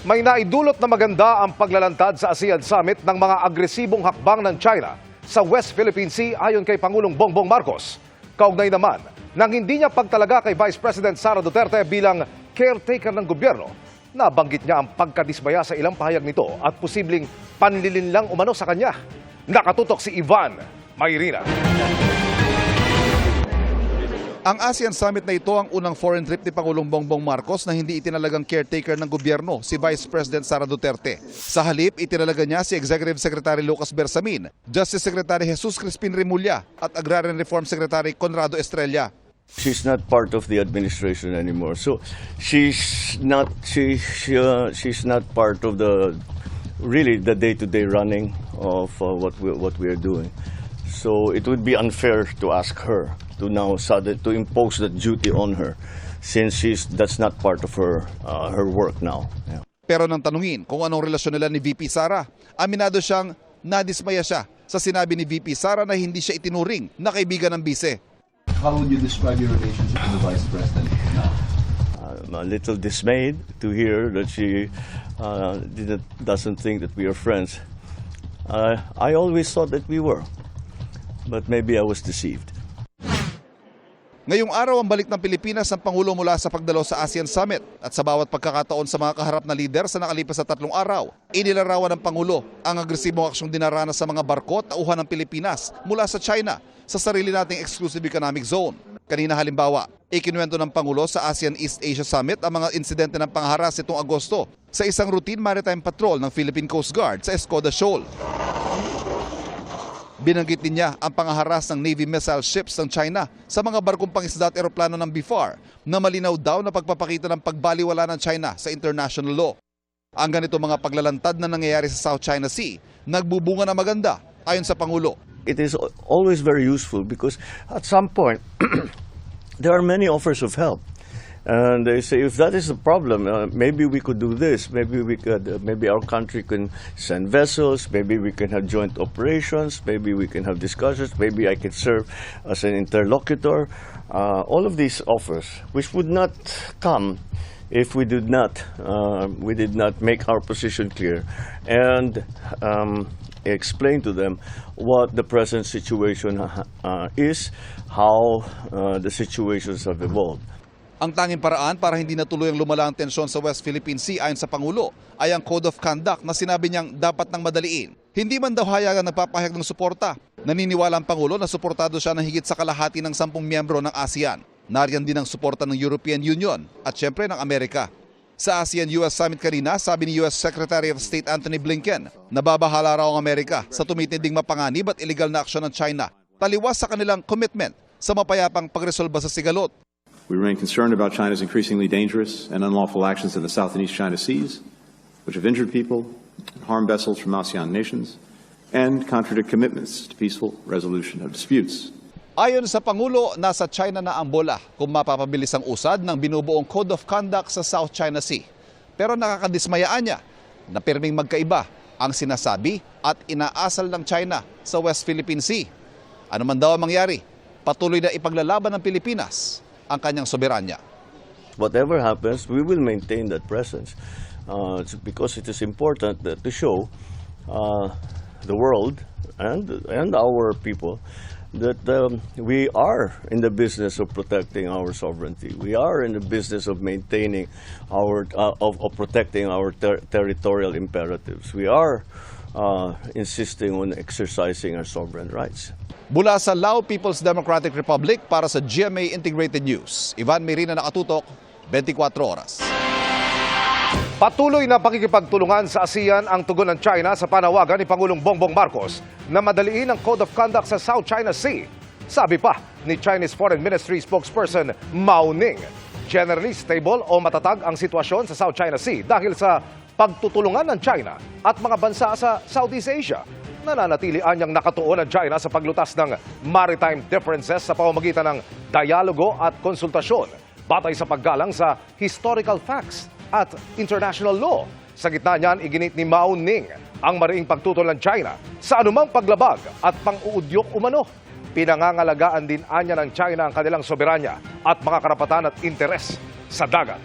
May naidulot na maganda ang paglalantad sa ASEAN Summit ng mga agresibong hakbang ng China sa West Philippine Sea ayon kay Pangulong Bongbong Marcos. Kaugnay naman nang hindi niya pagtalaga kay Vice President Sara Duterte bilang caretaker ng gobyerno, nabanggit niya ang pagkadismaya sa ilang pahayag nito at posibleng panlilinlang umano sa kanya. Nakatutok si Ivan Mayrina. Ang ASEAN Summit na ito ang unang foreign trip ni Pangulong Bongbong Marcos na hindi itinalagang caretaker ng gobyerno si Vice President Sara Duterte. Sa halip, itinalaga niya si Executive Secretary Lucas Bersamin, Justice Secretary Jesus Crispin Remulla at Agrarian Reform Secretary Conrado Estrella. She's not part of the administration anymore, so she's not part of the day-to-day running of what we are doing. So it would be unfair to ask her to now to impose that duty on her, since that's not part of her work now. Yeah. Pero nang tanungin kung anong relasyon nila ni VP Sara, aminado siyang nadismaya siya sa sinabi ni VP Sara na hindi siya itinuring na kaibigan ng bise. How would you describe your relationship with the Vice President now? I'm a little dismayed to hear that she doesn't think that we are friends. I always thought that we were, but maybe I was deceived. Ngayong araw ang balik ng Pilipinas ang Pangulo mula sa pagdalo sa ASEAN Summit at sa bawat pagkakataon sa mga kaharap na lider sa nakalipas na 3 araw, inilarawan ng Pangulo ang agresibong aksyong dinaranas sa mga barko at tauhan ng Pilipinas mula sa China sa sarili nating exclusive economic zone. Kanina halimbawa, ikinuwento ng Pangulo sa ASEAN East Asia Summit ang mga insidente ng pangharas itong Agosto sa isang routine maritime patrol ng Philippine Coast Guard sa Escoda Shoal. Binanggit din niya ang pangaharas ng Navy missile ships ng China sa mga barkong pangisda at eroplano ng BIFAR na malinaw daw na pagpapakita ng pagbaliwala ng China sa international law. Ang ganito mga paglalantad na nangyayari sa South China Sea, nagbubunga na maganda ayon sa Pangulo. It is always very useful because at some point there are many offers of help. And they say, if that is the problem, maybe we could do this. Maybe our country can send vessels. Maybe we can have joint operations. Maybe we can have discussions. Maybe I can serve as an interlocutor. All of these offers, which would not come if we did not make our position clear and explain to them what the present situation is, how the situations have evolved. Ang tanging paraan para hindi na tuluyang lumala ang tensyon sa West Philippine Sea ayon sa Pangulo ay ang Code of Conduct na sinabi niyang dapat nang madaliin. Hindi man daw hayagan nagpapahayag ng suporta. Naniniwala ang Pangulo na suportado siya ng higit sa kalahati ng 10 miyembro ng ASEAN. Nariyan din ang suporta ng European Union at syempre ng Amerika. Sa ASEAN-US Summit kanina, sabi ni US Secretary of State Antony Blinken, nababahala raw ang Amerika sa tumitinding mapanganib at illegal na aksyon ng China, taliwas sa kanilang commitment sa mapayapang pagresolba sa sigalot. We remain concerned about China's increasingly dangerous and unlawful actions in the South and East China Seas, which have injured people, harmed vessels from ASEAN nations, and contradict commitments to peaceful resolution of disputes. Ayon sa Pangulo, nasa China na ang bola kung mapapabilis ang usad ng binubuong Code of Conduct sa South China Sea. Pero nakakadismayaan niya na pirming magkaiba ang sinasabi at inaasal ng China sa West Philippine Sea. Ano man daw ang mangyari, patuloy na ipaglalaban ng Pilipinas ang kanyang soberanya. Whatever happens, we will maintain that presence because it is important to show the world and our people that we are in the business of protecting our sovereignty. We are in the business of maintaining of protecting our territorial imperatives. We are insisting on exercising our sovereign rights. Mula sa Lao People's Democratic Republic para sa GMA Integrated News, Ivan Mayrina, nakatutok, 24 oras. Patuloy na pakikipagtulungan sa ASEAN ang tugon ng China sa panawagan ni Pangulong Bongbong Marcos na madaliin ang Code of Conduct sa South China Sea. Sabi pa ni Chinese Foreign Ministry spokesperson Mao Ning, generally stable o matatag ang sitwasyon sa South China Sea dahil sa pagtutulungan ng China at mga bansa sa Southeast Asia. Nananatilian niyang nakatuon ang China sa paglutas ng maritime differences sa pamamagitan ng dialogo at konsultasyon batay sa paggalang sa historical facts at international law. Sa gitna niyan, iginit ni Mao Ning ang mariing pagtutol ng China sa anumang paglabag at pang-uudyok umano. Pinangangalagaan din anya ng China ang kanilang soberanya at mga karapatan at interes sa dagat.